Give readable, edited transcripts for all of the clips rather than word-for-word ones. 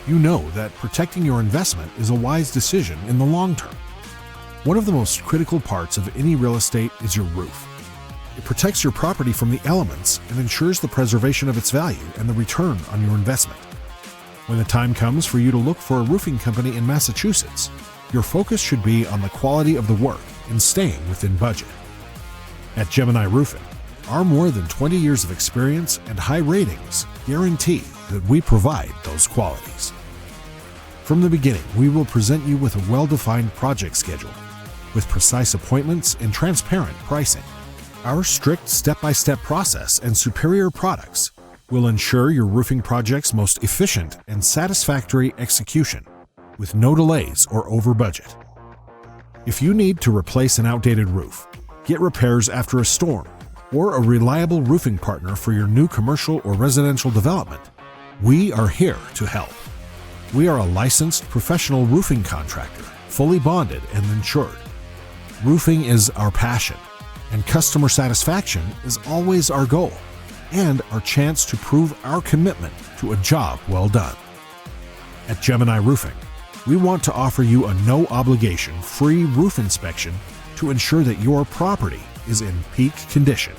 you know that protecting your investment is a wise decision in the long term. One of the most critical parts of any real estate is your roof. It protects your property from the elements and ensures the preservation of its value and the return on your investment. When the time comes for you to look for a roofing company in Massachusetts, your focus should be on the quality of the work and staying within budget. At Gemini Roofing, our more than 20 years of experience and high ratings guarantee that we provide those qualities. From the beginning, we will present you with a well-defined project schedule, with precise appointments and transparent pricing. Our strict step-by-step process and superior products will ensure your roofing project's most efficient and satisfactory execution, with no delays or over budget. If you need to replace an outdated roof, get repairs after a storm, or a reliable roofing partner for your new commercial or residential development, we are here to help. We are a licensed professional roofing contractor, fully bonded and insured. Roofing is our passion, and customer satisfaction is always our goal, and our chance to prove our commitment to a job well done. At Gemini Roofing, we want to offer you a no-obligation free roof inspection to ensure that your property is in peak condition.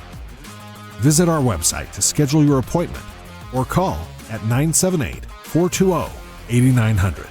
Visit our website to schedule your appointment or call at 978-420-8900.